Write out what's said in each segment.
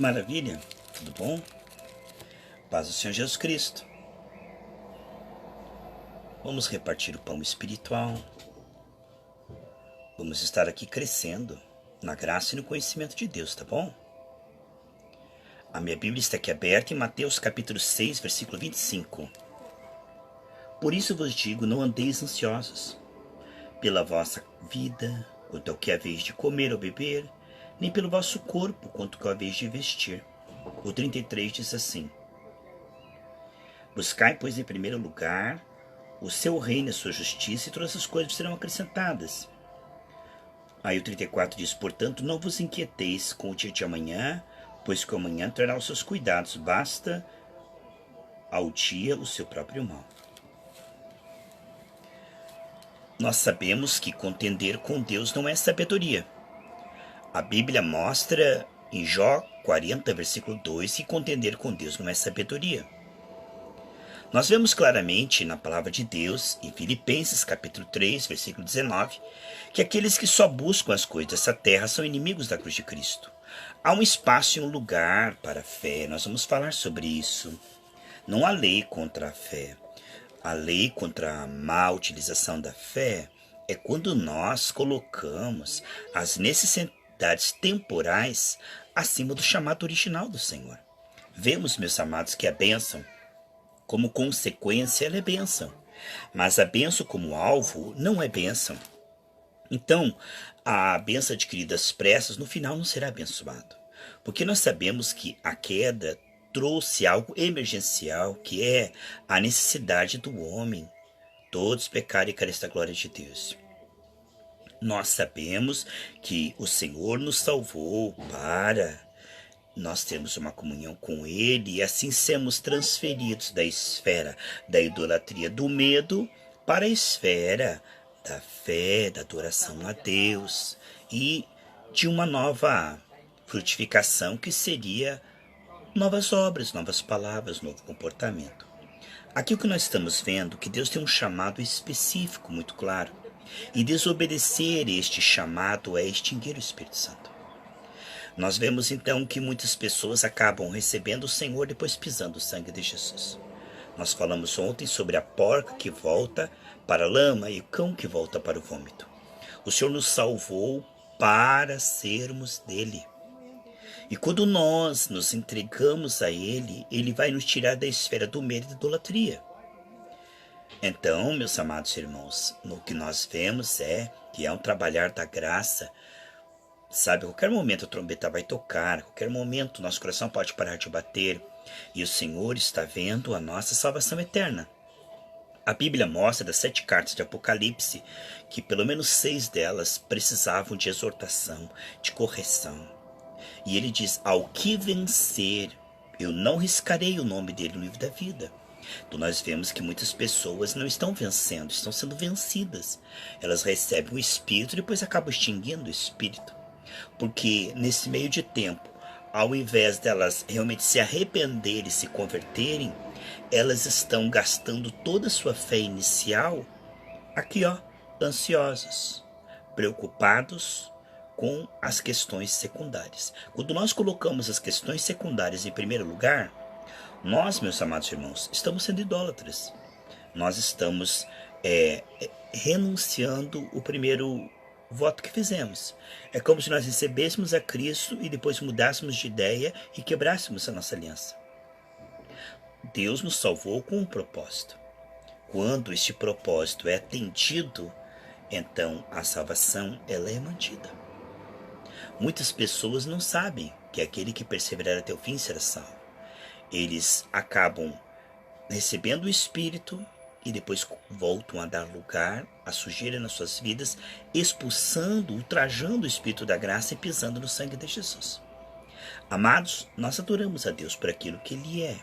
Que maravilha, tudo bom? Paz do Senhor Jesus Cristo. Vamos repartir o pão espiritual. Vamos estar aqui crescendo na graça e no conhecimento de Deus, tá bom? A minha Bíblia está aqui aberta em Mateus capítulo 6, versículo 25. Por isso vos digo, não andeis ansiosos pela vossa vida, quanto ao que haveis de comer ou beber, nem pelo vosso corpo, quanto ao que haveis de vestir. O 33 diz assim: buscai, pois, em primeiro lugar o seu reino e a sua justiça, e todas as coisas serão acrescentadas. Aí o 34 diz: portanto, não vos inquieteis com o dia de amanhã, pois que o amanhã trará os seus cuidados, basta ao dia o seu próprio mal. Nós sabemos que contender com Deus não é sabedoria. A Bíblia mostra em Jó 40, versículo 2, que contender com Deus não é sabedoria. Nós vemos claramente na palavra de Deus, em Filipenses capítulo 3, versículo 19, que aqueles que só buscam as coisas dessa terra são inimigos da cruz de Cristo. Há um espaço e um lugar para a fé, nós vamos falar sobre isso. Não há lei contra a fé. A lei contra a má utilização da fé é quando nós colocamos as necessidades temporais acima do chamado original do Senhor. Vemos, meus amados, que a bênção, como consequência, ela é bênção. Mas a bênção como alvo não é bênção. Então, a bênção adquirida às pressas, no final não será abençoado. Porque nós sabemos que a queda trouxe algo emergencial, que é a necessidade do homem. Todos pecaram e carecem da glória de Deus. Nós sabemos que o Senhor nos salvou para nós termos uma comunhão com Ele e assim sermos transferidos da esfera da idolatria, do medo, para a esfera da fé, da adoração a Deus e de uma nova frutificação que seria novas obras, novas palavras, novo comportamento. Aqui o que nós estamos vendo, que Deus tem um chamado específico, muito claro. E desobedecer este chamado é extinguir o Espírito Santo. Nós vemos então que muitas pessoas acabam recebendo o Senhor depois pisando o sangue de Jesus. Nós falamos ontem sobre a porca que volta para a lama e o cão que volta para o vômito. O Senhor nos salvou para sermos dele. E quando nós nos entregamos a Ele, Ele vai nos tirar da esfera do medo e da idolatria. Então, meus amados irmãos, o que nós vemos é que é um trabalhar da graça. Sabe, a qualquer momento a trombeta vai tocar, a qualquer momento nosso coração pode parar de bater. E o Senhor está vendo a nossa salvação eterna. A Bíblia mostra das 7 cartas de Apocalipse que pelo menos 6 delas precisavam de exortação, de correção. E ele diz: ao que vencer, eu não riscarei o nome dele no livro da vida. Então nós vemos que muitas pessoas não estão vencendo, estão sendo vencidas. Elas recebem o Espírito e depois acabam extinguindo o Espírito. Porque nesse meio de tempo, ao invés delas realmente se arrependerem e se converterem, elas estão gastando toda a sua fé inicial aqui, ansiosas, preocupados com as questões secundárias. Quando nós colocamos as questões secundárias em primeiro lugar, nós, meus amados irmãos, estamos sendo idólatras. Nós estamos renunciando o primeiro voto que fizemos. É como se nós recebêssemos a Cristo e depois mudássemos de ideia e quebrássemos a nossa aliança. Deus nos salvou com um propósito. Quando este propósito é atendido, então a salvação ela é mantida. Muitas pessoas não sabem que aquele que perseverar até o fim será salvo. Eles acabam recebendo o Espírito e depois voltam a dar lugar à sujeira nas suas vidas, expulsando, ultrajando o Espírito da graça e pisando no sangue de Jesus. Amados, nós adoramos a Deus por aquilo que Ele é.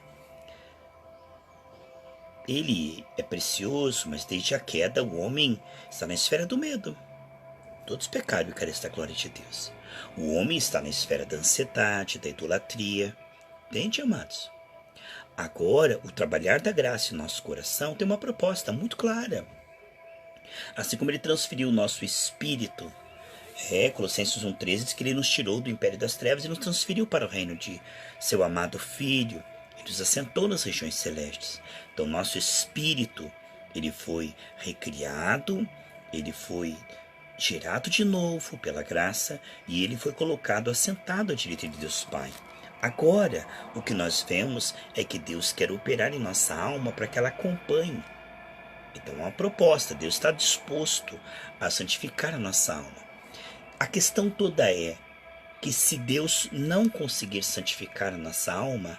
Ele é precioso, mas desde a queda o homem está na esfera do medo. Todos pecaram e carecem da glória de Deus. O homem está na esfera da ansiedade, da idolatria. Entende, amados? Agora, o trabalhar da graça em nosso coração tem uma proposta muito clara. Assim como Ele transferiu o nosso espírito Colossenses 1,13 diz que ele nos tirou do império das trevas e nos transferiu para o reino de seu amado Filho. Ele nos assentou nas regiões celestes. Então, nosso espírito, ele foi recriado, ele foi gerado de novo pela graça e ele foi colocado assentado à direita de Deus Pai. Agora, o que nós vemos é que Deus quer operar em nossa alma para que ela acompanhe. Então, é uma proposta. Deus está disposto a santificar a nossa alma. A questão toda é que se Deus não conseguir santificar a nossa alma,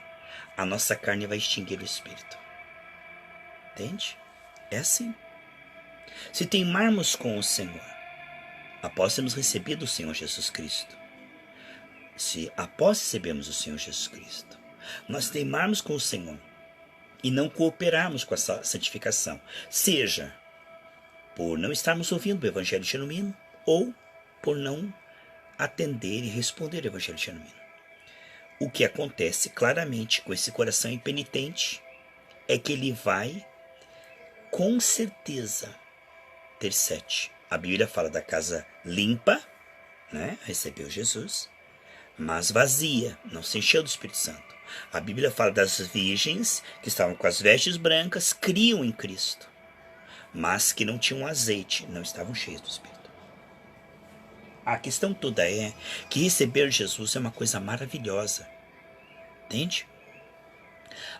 a nossa carne vai extinguir o Espírito. Entende? É assim. Se teimarmos com o Senhor, após termos recebido o Senhor Jesus Cristo, se após recebermos o Senhor Jesus Cristo, nós teimarmos com o Senhor e não cooperarmos com essa santificação, seja por não estarmos ouvindo o Evangelho genuíno ou por não atender e responder o Evangelho genuíno. O que acontece claramente com esse coração impenitente é que ele vai, com certeza, ter sete. A Bíblia fala da casa limpa, né? Recebeu Jesus, mas vazia, não se encheu do Espírito Santo. A Bíblia fala das virgens que estavam com as vestes brancas, criam em Cristo, mas que não tinham azeite, não estavam cheios do Espírito. A questão toda é que receber Jesus é uma coisa maravilhosa. Entende?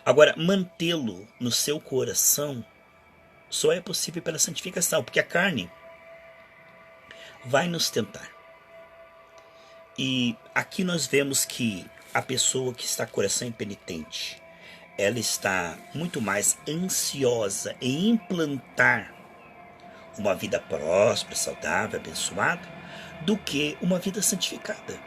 Agora, mantê-lo no seu coração só é possível pela santificação, porque a carne vai nos tentar. E aqui nós vemos que a pessoa que está com coração impenitente, ela está muito mais ansiosa em implantar uma vida próspera, saudável, abençoada, do que uma vida santificada.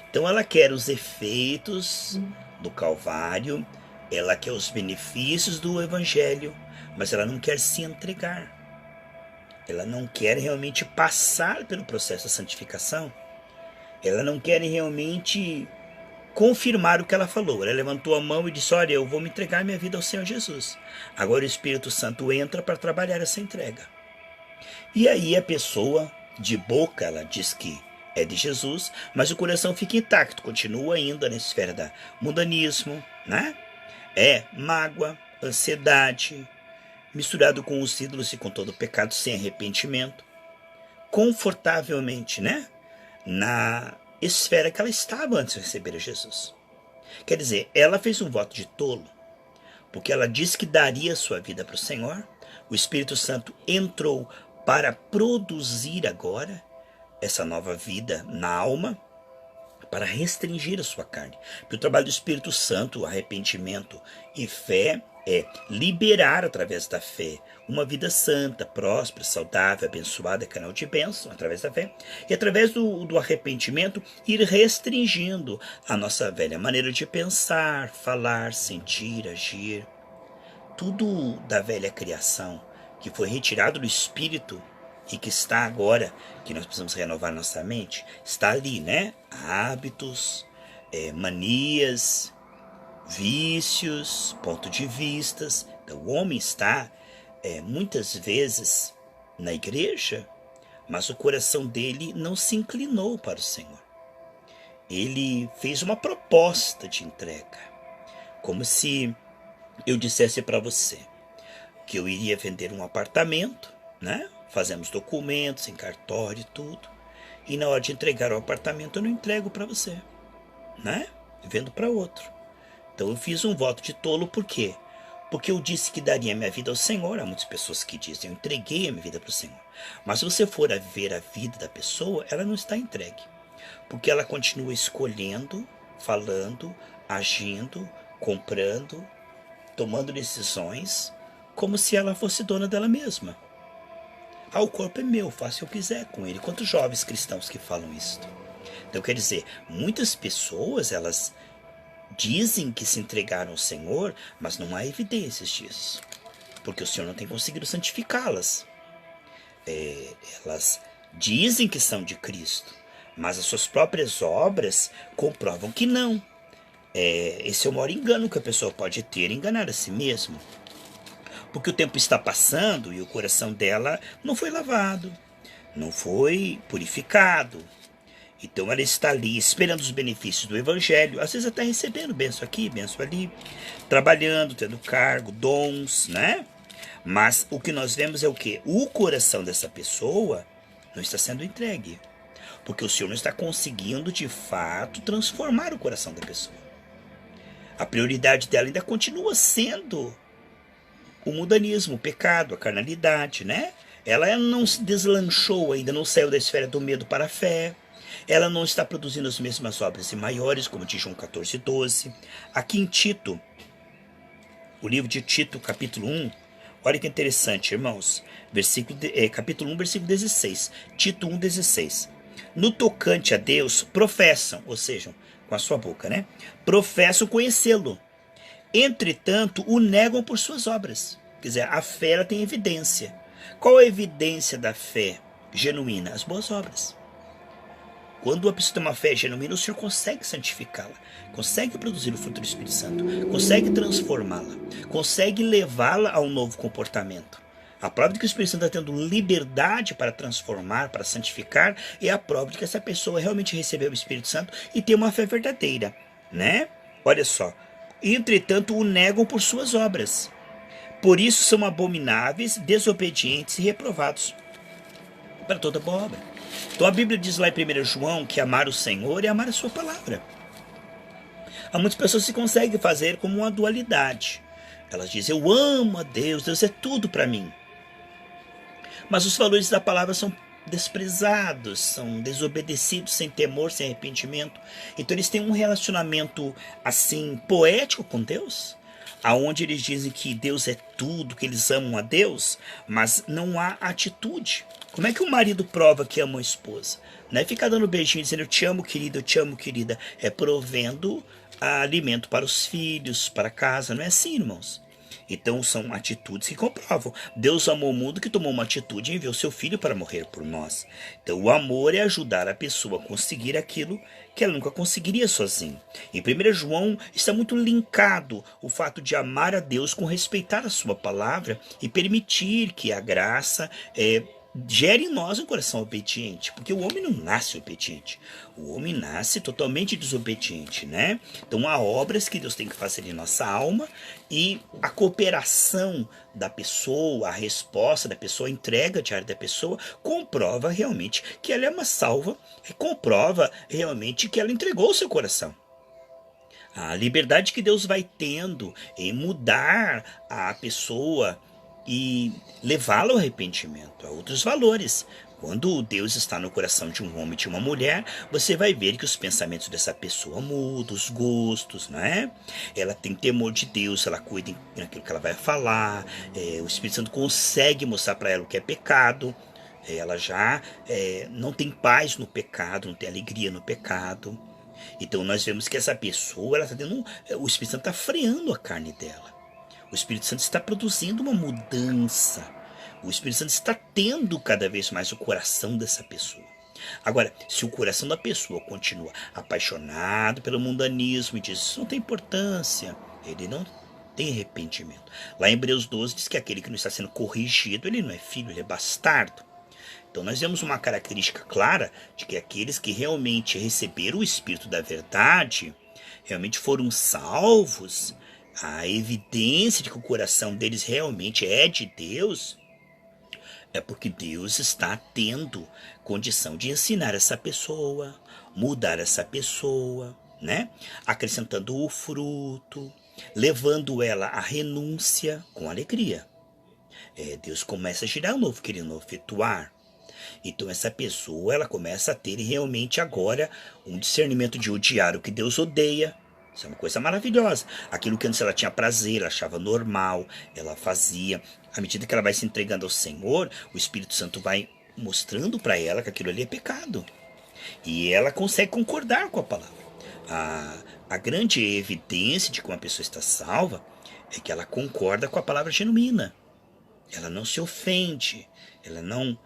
Então ela quer os efeitos do Calvário, ela quer os benefícios do Evangelho, mas ela não quer se entregar. Ela não quer realmente passar pelo processo da santificação. Ela não quer realmente confirmar o que ela falou. Ela levantou a mão e disse: olha, eu vou me entregar minha vida ao Senhor Jesus. Agora o Espírito Santo entra para trabalhar essa entrega. E aí a pessoa, de boca, ela diz que é de Jesus, mas o coração fica intacto, continua ainda na esfera da mundanismo, né? É mágoa, ansiedade, misturado com os ídolos e com todo o pecado, sem arrependimento, confortavelmente, né? Na esfera que ela estava antes de receber a Jesus. Quer dizer, ela fez um voto de tolo, porque ela disse que daria sua vida para o Senhor. O Espírito Santo entrou para produzir agora essa nova vida na alma, para restringir a sua carne. Porque o trabalho do Espírito Santo, arrependimento e fé, é liberar através da fé uma vida santa, próspera, saudável, abençoada, canal de bênção, através da fé. E através do arrependimento, ir restringindo a nossa velha maneira de pensar, falar, sentir, agir. Tudo da velha criação, que foi retirado do Espírito e que está agora, que nós precisamos renovar nossa mente, está ali, né? Hábitos, manias, vícios, ponto de vistas. Então, o homem está muitas vezes na igreja, mas o coração dele não se inclinou para o Senhor. Ele fez uma proposta de entrega, como se eu dissesse para você que eu iria vender um apartamento, né? Fazemos documentos em cartório e tudo, e na hora de entregar o apartamento eu não entrego para você, né? Eu vendo para outro. Então eu fiz um voto de tolo, por quê? Porque eu disse que daria minha vida ao Senhor. Há muitas pessoas que dizem, eu entreguei a minha vida para o Senhor. Mas se você for a ver a vida da pessoa, ela não está entregue. Porque ela continua escolhendo, falando, agindo, comprando, tomando decisões, como se ela fosse dona dela mesma. O corpo é meu, faço o que eu quiser com ele. Quantos jovens cristãos que falam isso? Então, quer dizer, muitas pessoas, elas dizem que se entregaram ao Senhor, mas não há evidências disso, porque o Senhor não tem conseguido santificá-las. Elas dizem que são de Cristo, mas as suas próprias obras comprovam que não. Esse é o maior engano que a pessoa pode ter, enganar a si mesma. Porque o tempo está passando e o coração dela não foi lavado, não foi purificado. Então ela está ali esperando os benefícios do evangelho, às vezes até recebendo benção aqui, benção ali, trabalhando, tendo cargo, dons, né? Mas o que nós vemos é o quê? O coração dessa pessoa não está sendo entregue. Porque o Senhor não está conseguindo, de fato, transformar o coração da pessoa. A prioridade dela ainda continua sendo o mundanismo, o pecado, a carnalidade, né? Ela não se deslanchou ainda, não saiu da esfera do medo para a fé. Ela não está produzindo as mesmas obras e maiores, como de João 14:12. Aqui em Tito, o livro de Tito, capítulo 1, olha que interessante, irmãos. Capítulo 1, versículo 16. Tito 1:16. No tocante a Deus, professam, ou seja, com a sua boca, né? Professam conhecê-lo. Entretanto, o negam por suas obras. Quer dizer, a fé ela tem evidência. Qual a evidência da fé genuína? As boas obras. Quando a pessoa tem uma fé genuína, o Senhor consegue santificá-la, consegue produzir o fruto do Espírito Santo, consegue transformá-la, consegue levá-la a um novo comportamento. A prova de que o Espírito Santo está tendo liberdade para transformar, para santificar, é a prova de que essa pessoa realmente recebeu o Espírito Santo e tem uma fé verdadeira, né? Olha só. Entretanto, o negam por suas obras. Por isso são abomináveis, desobedientes e reprovados para toda boa obra. Então a Bíblia diz lá em 1 João que amar o Senhor é amar a sua palavra. Há muitas pessoas que conseguem fazer como uma dualidade. Elas dizem, eu amo a Deus, Deus é tudo para mim. Mas os valores da palavra são desprezados, são desobedecidos, sem temor, sem arrependimento. Então eles têm um relacionamento assim poético com Deus, aonde eles dizem que Deus é tudo, que eles amam a Deus, mas não há atitude. Como é que o marido prova que ama a esposa? Não é ficar dando beijinho dizendo eu te amo, querida, eu te amo, querida. É provendo alimento para os filhos, para casa. Não é assim, irmãos. Então são atitudes que comprovam. Deus amou o mundo que tomou uma atitude e enviou seu filho para morrer por nós. Então o amor é ajudar a pessoa a conseguir aquilo que ela nunca conseguiria sozinha. Em 1 João está muito linkado o fato de amar a Deus com respeitar a sua palavra e permitir que a graça gere em nós um coração obediente, porque o homem não nasce obediente, o homem nasce totalmente desobediente, né? Então há obras que Deus tem que fazer em nossa alma e a cooperação da pessoa, a resposta da pessoa, a entrega diária da pessoa comprova realmente que ela é uma salva e comprova realmente que ela entregou o seu coração. A liberdade que Deus vai tendo em mudar a pessoa e levá-la ao arrependimento, a outros valores. Quando Deus está no coração de um homem e de uma mulher, você vai ver que os pensamentos dessa pessoa mudam, os gostos, não é? Ela tem temor de Deus, ela cuida daquilo que ela vai falar, o Espírito Santo consegue mostrar para ela o que é pecado, ela já não tem paz no pecado, não tem alegria no pecado. Então nós vemos que essa pessoa, ela tá tendo, o Espírito Santo está freando a carne dela. O Espírito Santo está produzindo uma mudança. O Espírito Santo está tendo cada vez mais o coração dessa pessoa. Agora, se o coração da pessoa continua apaixonado pelo mundanismo e diz isso não tem importância, ele não tem arrependimento. Lá em Hebreus 12 diz que aquele que não está sendo corrigido, ele não é filho, ele é bastardo. Então nós vemos uma característica clara de que aqueles que realmente receberam o Espírito da verdade, realmente foram salvos, a evidência de que o coração deles realmente é de Deus, é porque Deus está tendo condição de ensinar essa pessoa, mudar essa pessoa, né? Acrescentando o fruto, levando ela à renúncia com alegria. Deus começa a girar o novo, querendo efetuar. Então essa pessoa ela começa a ter realmente agora um discernimento de odiar o que Deus odeia. Isso é uma coisa maravilhosa. Aquilo que antes ela tinha prazer, ela achava normal, ela fazia. À medida que ela vai se entregando ao Senhor, o Espírito Santo vai mostrando para ela que aquilo ali é pecado. E ela consegue concordar com a palavra. A grande evidência de que uma pessoa está salva é que ela concorda com a palavra genuína. Ela não se ofende, ela não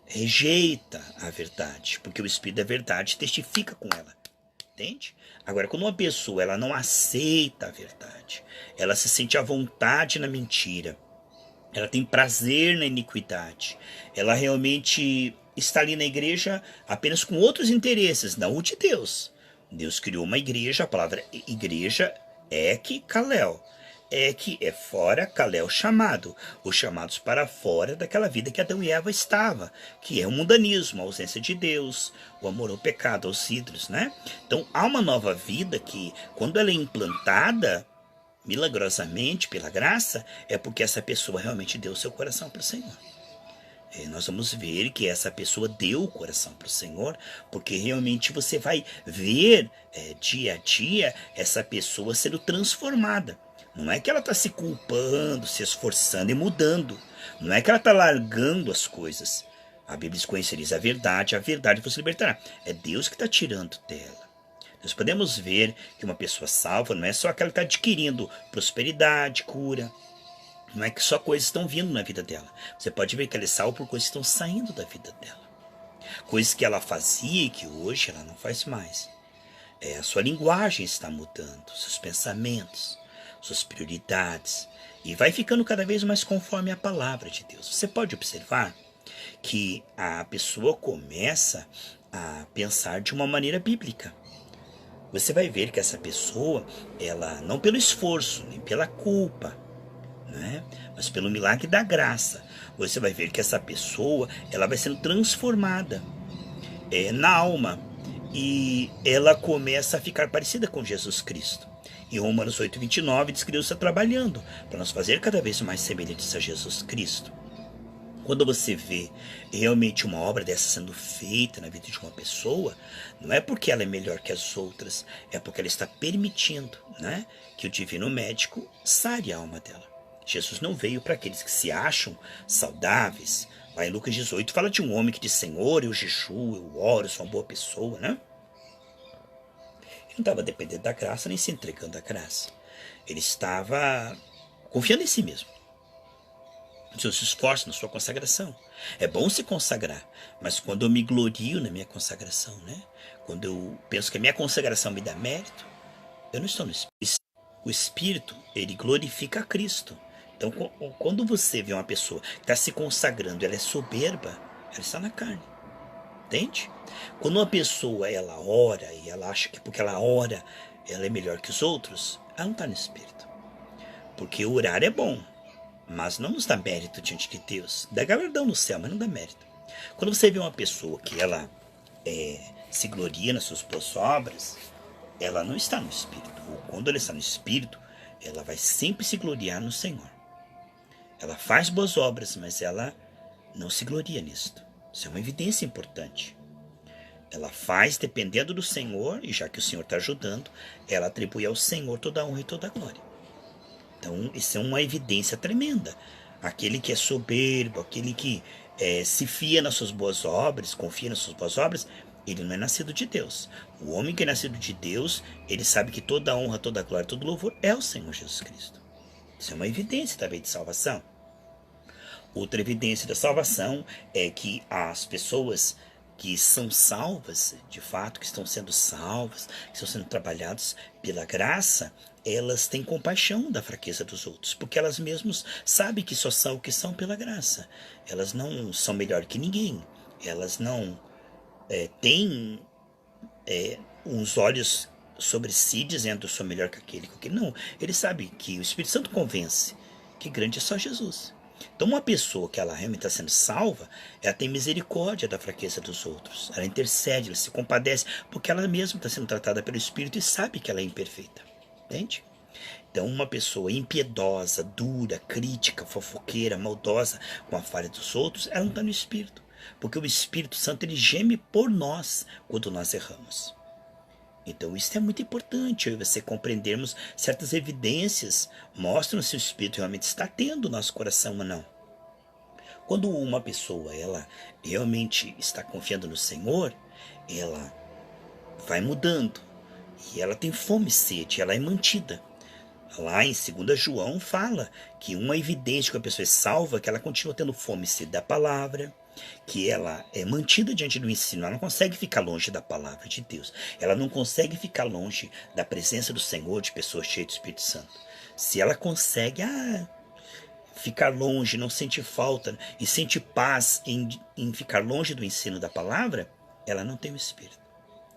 rejeita a verdade, porque o Espírito da verdade testifica com ela. Entende? Agora, quando uma pessoa ela não aceita a verdade, ela se sente à vontade na mentira, Ela tem prazer na iniquidade. Ela realmente está ali na igreja apenas com outros interesses, não o de Deus. Deus criou uma igreja, a palavra igreja é que Kalel. É que é fora, Kalel chamado. Os chamados para fora daquela vida que Adão e Eva estava, que é o mundanismo, a ausência de Deus, o amor ao pecado, aos ídolos, né? Então há uma nova vida que, quando ela é implantada, milagrosamente, pela graça, é porque essa pessoa realmente deu seu coração para o Senhor. Nós vamos ver que essa pessoa deu o coração para o Senhor, porque realmente você vai ver dia a dia essa pessoa sendo transformada. Não é que ela está se culpando, se esforçando e mudando. Não é que ela está largando as coisas. A Bíblia diz: conhecereis a verdade vos libertará. É Deus que está tirando dela. Nós podemos ver que uma pessoa salva não é só aquela que está adquirindo prosperidade, cura. Não é que só coisas estão vindo na vida dela. Você pode ver que ela é salva por coisas que estão saindo da vida dela. Coisas que ela fazia e que hoje ela não faz mais. A sua linguagem está mudando, seus pensamentos, suas prioridades. E vai ficando cada vez mais conforme a palavra de Deus. Você pode observar que a pessoa começa a pensar de uma maneira bíblica. Você vai ver que essa pessoa, ela não pelo esforço, nem pela culpa, né? Mas pelo milagre da graça, você vai ver que essa pessoa, ela vai sendo transformada na alma, e ela começa a ficar parecida com Jesus Cristo. Em Romanos 8:29 diz que Deus está trabalhando para nos fazer cada vez mais semelhantes a Jesus Cristo. Quando você vê realmente uma obra dessa sendo feita na vida de uma pessoa, não é porque ela é melhor que as outras, é porque ela está permitindo, né, que o divino médico sare a alma dela. Jesus não veio para aqueles que se acham saudáveis. Lá em Lucas 18 fala de um homem que diz: Senhor, eu jejuo, eu oro, sou uma boa pessoa, né? Ele não estava dependendo da graça, nem se entregando à graça. Ele estava confiando em si mesmo, nos seus esforços, na sua consagração. É bom se consagrar, mas quando eu me glorio na minha consagração, né? Quando eu penso que a minha consagração me dá mérito, eu não estou no Espírito. O Espírito, ele glorifica a Cristo. Então, quando você vê uma pessoa que está se consagrando, ela é soberba, ela está na carne. Entende? Quando uma pessoa, ela ora, e ela acha que porque ela ora, ela é melhor que os outros, ela não está no Espírito. Porque orar é bom, mas não nos dá mérito diante de Deus. Dá galardão no céu, mas não dá mérito. Quando você vê uma pessoa que ela se gloria nas suas boas obras, ela não está no Espírito. Ou quando ela está no Espírito, ela vai sempre se gloriar no Senhor. Ela faz boas obras, mas ela não se gloria nisto. Isso é uma evidência importante. Ela faz dependendo do Senhor, e já que o Senhor está ajudando, ela atribui ao Senhor toda a honra e toda a glória. Então, isso é uma evidência tremenda. Aquele que é soberbo, aquele que se fia nas suas boas obras, confia nas suas boas obras, ele não é nascido de Deus. O homem que é nascido de Deus, ele sabe que toda a honra, toda a glória, todo louvor é o Senhor Jesus Cristo. Isso é uma evidência também de salvação. Outra evidência da salvação é que as pessoas que são salvas, de fato, que estão sendo salvas, que estão sendo trabalhadas pela graça, elas têm compaixão da fraqueza dos outros, porque elas mesmas sabem que só são o que são pela graça. Elas não são melhor que ninguém. Elas não têm uns olhos sobre si dizendo: eu sou melhor que aquele, que aquele. Não, eles sabem que o Espírito Santo convence que grande é só Jesus. Então, uma pessoa que ela realmente está sendo salva, ela tem misericórdia da fraqueza dos outros. Ela intercede, ela se compadece, porque ela mesma está sendo tratada pelo Espírito e sabe que ela é imperfeita. Entende? Então, uma pessoa impiedosa, dura, crítica, fofoqueira, maldosa com a falha dos outros, ela não está no Espírito. Porque o Espírito Santo, ele geme por nós quando nós erramos. Então isso é muito importante, eu e você compreendermos certas evidências, mostram se o Espírito realmente está tendo o nosso coração ou não. Quando uma pessoa ela realmente está confiando no Senhor, ela vai mudando, e ela tem fome e sede, ela é mantida. Lá em 2 João fala que uma evidência que a pessoa é salva, que ela continua tendo fome e sede da palavra, que ela é mantida diante do ensino, ela não consegue ficar longe da palavra de Deus, ela não consegue ficar longe da presença do Senhor, de pessoas cheias do Espírito Santo. Se ela consegue, ficar longe, não sente falta e sente paz em ficar longe do ensino da palavra, ela não tem o Espírito.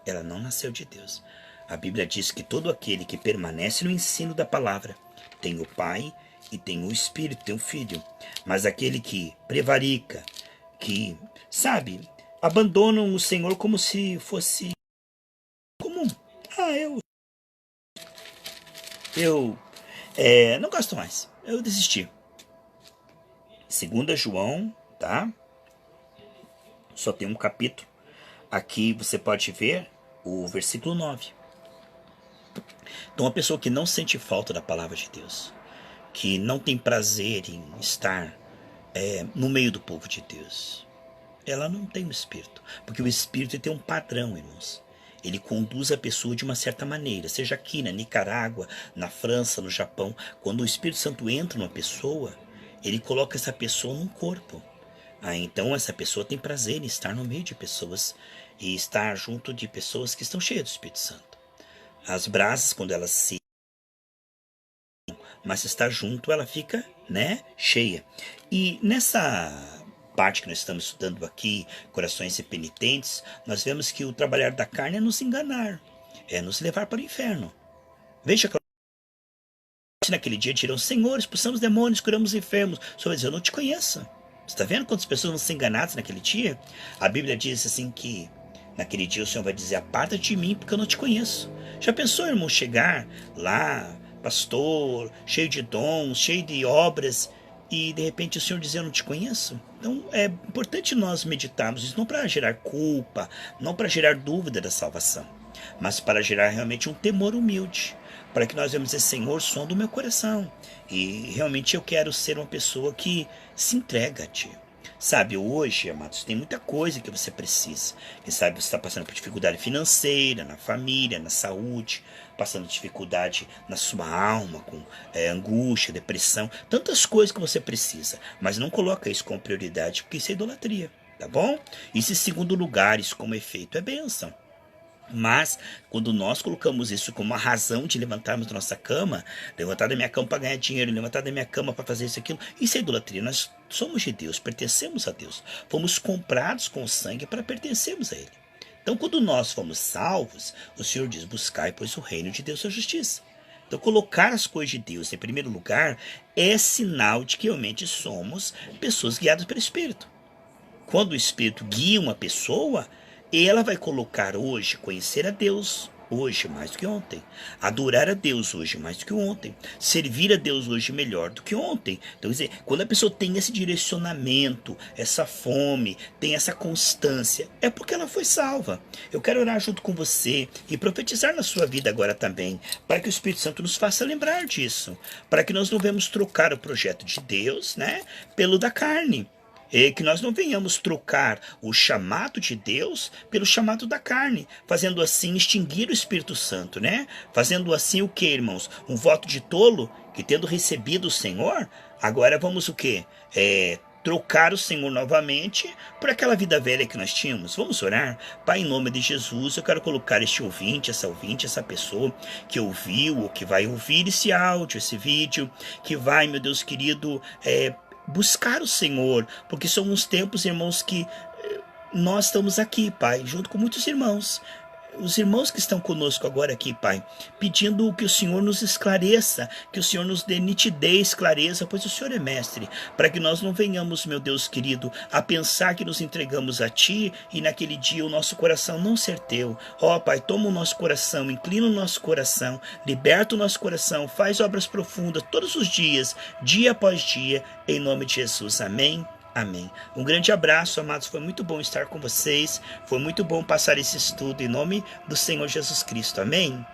Ela não nasceu de Deus. A Bíblia diz que todo aquele que permanece no ensino da palavra tem o Pai e tem o Espírito, tem o Filho. Mas aquele que prevarica, que, sabe, abandonam o Senhor como se fosse comum. Eu não gosto mais. Eu desisti. 2 João, tá? Só tem um capítulo. Aqui você pode ver o versículo 9. Então, uma pessoa que não sente falta da palavra de Deus, que não tem prazer em estar no meio do povo de Deus, ela não tem o Espírito. Porque o Espírito tem um padrão, irmãos. Ele conduz a pessoa de uma certa maneira, seja aqui na Nicarágua, na França, no Japão. Quando o Espírito Santo entra numa pessoa, ele coloca essa pessoa num corpo. Então essa pessoa tem prazer em estar no meio de pessoas e estar junto de pessoas que estão cheias do Espírito Santo. As brasas, quando elas se... mas se está junto, ela fica, cheia. E nessa parte que nós estamos estudando aqui, corações impenitentes, nós vemos que o trabalhar da carne é nos enganar, é nos levar para o inferno. Veja que naquele dia dirão: Senhor, expulsamos demônios, curamos enfermos. O Senhor vai dizer: eu não te conheço. Você está vendo quantas pessoas vão ser enganadas naquele dia? A Bíblia diz assim que naquele dia o Senhor vai dizer: aparta de mim, porque eu não te conheço. Já pensou, irmão, chegar lá, pastor, cheio de dons, cheio de obras, e de repente o Senhor dizer: eu não te conheço? Então é importante nós meditarmos isso, não para gerar culpa, não para gerar dúvida da salvação, mas para gerar realmente um temor humilde, para que nós vamos dizer: Senhor, som do meu coração, e realmente eu quero ser uma pessoa que se entrega a Ti. Sabe, hoje, amados, tem muita coisa que você precisa. Quem sabe você está passando por dificuldade financeira, na família, na saúde, passando dificuldade na sua alma, com angústia, depressão, tantas coisas que você precisa. Mas não coloca isso como prioridade, porque isso é idolatria, tá bom? Isso em segundo lugar, isso como efeito é bênção. Mas, quando nós colocamos isso como uma razão de levantarmos da nossa cama, levantar da minha cama para ganhar dinheiro, levantar da minha cama para fazer isso e aquilo, isso é idolatria. Nós somos de Deus, pertencemos a Deus. Fomos comprados com sangue para pertencermos a Ele. Então, quando nós fomos salvos, o Senhor diz: buscai, pois, o reino de Deus e a justiça. Então, colocar as coisas de Deus em primeiro lugar é sinal de que realmente somos pessoas guiadas pelo Espírito. Quando o Espírito guia uma pessoa, ela vai colocar hoje conhecer a Deus hoje mais do que ontem, adorar a Deus hoje mais do que ontem, servir a Deus hoje melhor do que ontem. Então, quer dizer, quando a pessoa tem esse direcionamento, essa fome, tem essa constância, é porque ela foi salva. Eu quero orar junto com você e profetizar na sua vida agora também, para que o Espírito Santo nos faça lembrar disso, para que nós não venhamos trocar o projeto de Deus, pelo da carne. Que nós não venhamos trocar o chamado de Deus pelo chamado da carne, fazendo assim extinguir o Espírito Santo, Fazendo assim o que, irmãos? Um voto de tolo, que tendo recebido o Senhor, agora vamos o quê? Trocar o Senhor novamente por aquela vida velha que nós tínhamos. Vamos orar? Pai, em nome de Jesus, eu quero colocar este ouvinte, essa pessoa que ouviu ou que vai ouvir esse áudio, esse vídeo, que vai, meu Deus querido, buscar o Senhor, porque são uns tempos, irmãos, que nós estamos aqui, Pai, junto com muitos irmãos, os irmãos que estão conosco agora aqui, Pai, pedindo que o Senhor nos esclareça, que o Senhor nos dê nitidez, clareza, pois o Senhor é mestre, para que nós não venhamos, meu Deus querido, a pensar que nos entregamos a Ti e naquele dia o nosso coração não ser Teu. Ó, Pai, toma o nosso coração, inclina o nosso coração, liberta o nosso coração, faz obras profundas todos os dias, dia após dia, em nome de Jesus. Amém. Amém. Um grande abraço, amados. Foi muito bom estar com vocês. Foi muito bom passar esse estudo em nome do Senhor Jesus Cristo. Amém.